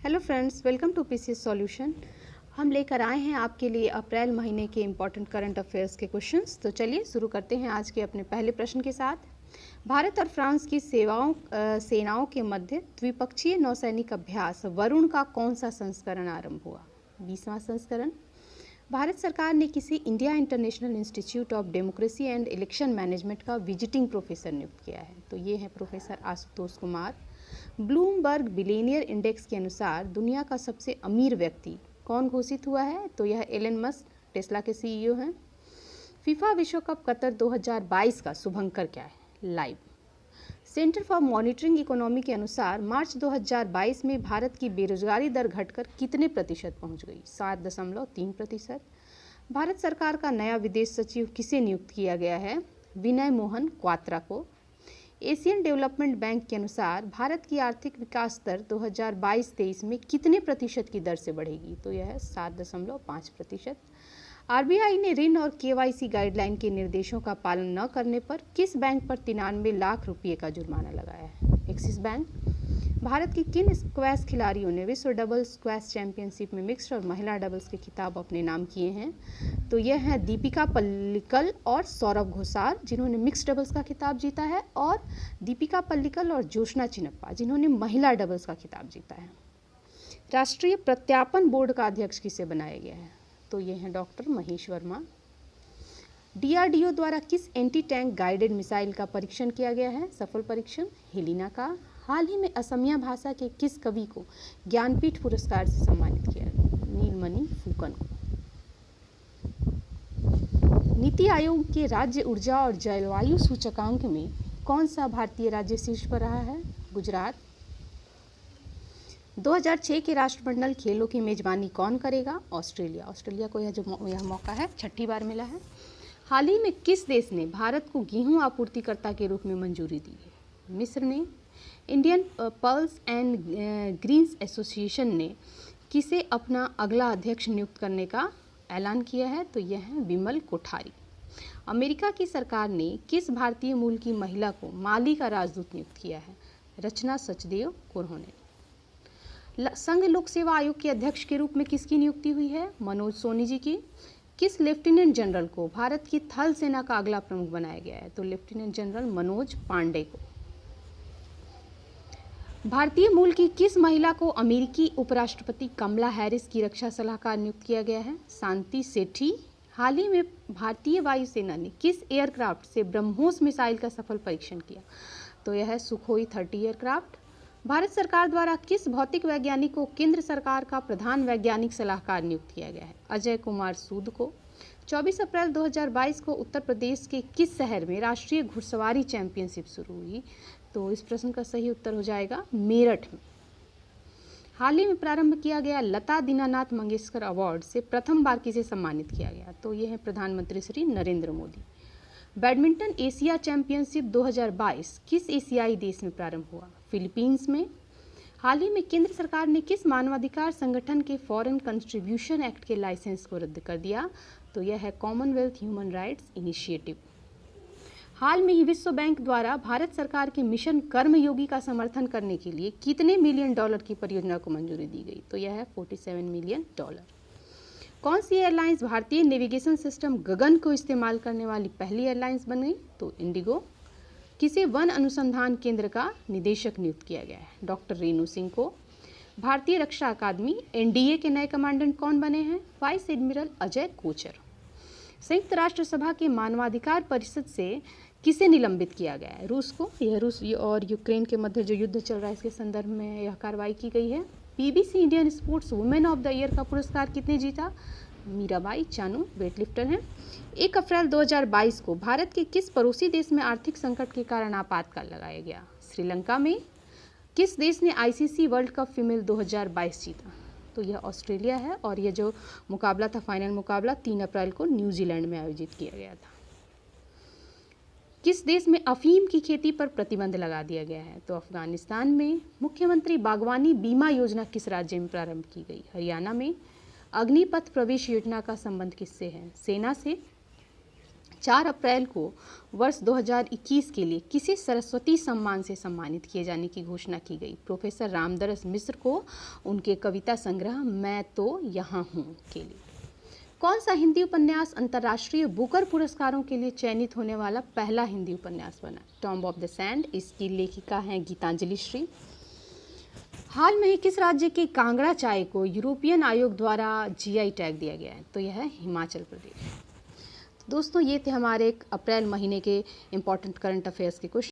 Hello friends, welcome to PCS solution. हम लेकर आए हैं आपके लिए अप्रैल महीने के इम्पॉर्टेंट करंट अफेयर्स के क्वेश्चंस। तो चलिए शुरू करते हैं आज के अपने पहले प्रश्न के साथ। भारत और फ्रांस की सेनाओं के मध्य द्विपक्षीय नौसैनिक अभ्यास वरुण का कौन सा संस्करण आरंभ हुआ? 20वां संस्करण। भारत सरकार ने किसी India international institute of democracy and election management का विजिटिंग प्रोफेसर नियुक्त किया है। तो ये है professor Ashutosh Kumar. Bloomberg billionaire index के अनुसार दुनिया का सबसे अमीर व्यक्ति कौन घोषित हुआ है? तो यह एलन मस्क, टेस्ला के सीईओ हैं। फीफा विश्व कप कतर 2022 का शुभंकर क्या है? Live. Centre for monitoring economy के अनुसार मार्च 2022 में भारत की बेरोजगारी दर घटकर कितने प्रतिशत पहुंच गई? 7.3%। भारत सरकार का नया विदेश सचिव किसे नियुक्त किया गया है? विनय मोहन क्वात्रा को। एशियन डेवलपमेंट बैंक के अनुसार भारत की आर्थिक विकास दर 2022-23 में कितने प्रतिशत की दर से बढ़ेगी? तो यह है 7.5%। आरबीआई ने ऋण और केवाईसी गाइडलाइन के निर्देशों का पालन न करने पर किस बैंक पर 93 लाख रुपये का जुर्माना लगाया है? Axis bank. भारत की किन स्क्वैश खिलाड़ियों ने विश्व डबल स्क्वैश चैंपियनशिप में मिक्स्ड और महिला डबल्स के खिताब अपने नाम किए हैं? तो यह हैं दीपिका पल्लिकल और सौरभ घोषाल, जिन्होंने मिक्स्ड डबल्स का खिताब जीता है, और दीपिका पल्लिकल और जोशना चिनप्पा, जिन्होंने महिला डबल्स का खिताब जीता है। राष्ट्रीय प्रत्यापन बोर्ड का अध्यक्ष किसे बनाया गया है? तो ये हैं डॉक्टर महेश वर्मा। डीआरडीओ द्वारा किस एंटी टैंक गाइडेड मिसाइल का परीक्षण किया गया है? सफल परीक्षण हेलिना का। हाल ही में असमिया भाषा के किस कवि को ज्ञानपीठ पुरस्कार से सम्मानित किया गया? नीलमणि फुकन को। नीति आयोग के राज्य ऊर्जा और जलवायु सूचकांक में कौन सा भारतीय राज्य शीर्ष पर रहा है? गुजरात। 2006 के राष्ट्रमंडल खेलों की मेजबानी कौन करेगा? ऑस्ट्रेलिया। ऑस्ट्रेलिया को यह मौका है, छठी बार मिला है। हाल ही में किस देश ने भारत को गेहूं आपूर्तिकर्ता के रूप में मंजूरी दी है? मिस्र ने। Indian Pulse and Grains Association ने किसे अपना अगला अध्यक्ष नियुक्त करने का ऐलान किया है? तो यह है विमल कोठारी। अमेरिका की सरकार ने किस भारतीय मूल की महिला को माली का राजदूत नियुक्त किया है? रचना सचदेव उन्होंने। संघ लोक सेवा आयोग के अध्यक्ष के रूप में किसकी नियुक्ति हुई है? मनोज सोनी जी की। किस लेफ्टिनेंट जनरल को भारत की थल सेना का अगला प्रमुख बनाया गया है? तो लेफ्टिनेंट जनरल मनोज पांडे को। भारतीय मूल की किस महिला को अमेरिकी उपराष्ट्रपति कमला हैरिस की रक्षा सलाहकार नियुक्त किया गया है? शांति सेठी। हाल ही में भारतीय वायुसेना ने किस एयरक्राफ्ट से ब्रह्मोस मिसाइल का सफल परीक्षण किया? तो यह है सुखोई 30 एयरक्राफ्ट। भारत सरकार द्वारा किस भौतिक वैज्ञानिक को केंद्र सरकार का प्रधान वैज्ञानिक सलाहकार नियुक्त किया गया है? अजय कुमार सूद को। 24 अप्रैल 2022 को उत्तर प्रदेश के किस शहर में राष्ट्रीय घुड़सवारी चैंपियनशिप शुरू हुई? तो इस प्रश्न का सही उत्तर हो जाएगा मेरठ में। हाल ही में प्रारंभ किया गया लता दीनानाथ मंगेशकर अवार्ड से प्रथम बार किसे सम्मानित किया गया? तो ये है प्रधानमंत्री Shri Narendra Modi. Badminton Asia championship 2022 किस एशियाई देश में प्रारंभ हुआ? फिलीपींस में। हाल ही में केंद्र सरकार ने किस मानवाधिकार संगठन के फॉरेन कंट्रीब्यूशन एक्ट के लाइसेंस को रद्द कर दिया? तो यह है कॉमनवेल्थ ह्यूमन राइट्स इनिशिएटिव। हाल में ही विश्व बैंक द्वारा भारत सरकार के मिशन कर्मयोगी का समर्थन करने के लिए कितने मिलियन डॉलर की परियोजना को मंजूरी दी गई? तो यह है $47 मिलियन। कौन सी एयरलाइंस भारतीय नेविगेशन सिस्टम गगन को इस्तेमाल करने वाली पहली एयरलाइंस बन गई? तो इंडिगो। किसे वन अनुसंधान केंद्र का निदेशक नियुक्त किया गया है? डॉक्टर रेणु सिंह को। भारतीय रक्षा अकादमी एनडीए के नए कमांडेंट कौन बने हैं? Vice admiral Ajay Kochar. संयुक्त राष्ट्र सभा के मानवाधिकार परिषद से किसे निलंबित किया गया है? रूस को। यह रूस और यूक्रेन के मध्य जो युद्ध चल रहा है इसके संदर्भ में यह कार्रवाई की गई है। BBC Indian sports women of the year का पुरस्कार किसने जीता? मीराबाई चानू, वेटलिफ्टर हैं। 1 अप्रैल 2022 को भारत के किस पड़ोसी देश में आर्थिक संकट के कारण आपातकाल लगाया गया? श्रीलंका में। किस देश ने आईसीसी वर्ल्ड कप फीमेल 2022 जीता? तो यह ऑस्ट्रेलिया है, और यह जो मुकाबला था, फाइनल मुकाबला 3 अप्रैल को न्यूजीलैंड में आयोजित किया गया था। किस देश में अफीम की खेती पर प्रतिबंध लगा दिया गया है? तो अफगानिस्तान में। मुख्यमंत्री बागवानी बीमा योजना किस राज्य में प्रारंभ की गई? हरियाणा में। अग्निपथ प्रवेश योजना का संबंध किससे है? सेना से। 4 अप्रैल को वर्ष 2021 के लिए किसे सरस्वती सम्मान से सम्मानित किए जाने की घोषणा की गई? प्रोफेसर रामदरस मिश्र को उनके कविता संग्रह मैं तो यहाँ हूँ के लिए। कौन सा हिंदी उपन्यास अंतर्राष्ट्रीय बुकर पुरस्कारों के लिए चयनित होने वाला पहला हिंदी उपन्यास बना? Tomb of the sand. इसकी लेखिका हैं गीतांजलि श्री। हाल में ही किस राज्य के कांगड़ा चाय को यूरोपियन आयोग द्वारा जीआई टैग दिया गया है? तो यह है हिमाचल प्रदेश। दोस्तों, ये थे हमारे अप्रैल महीने के इम्पॉर्टेंट करंट अफेयर्स के क्वेश्चन।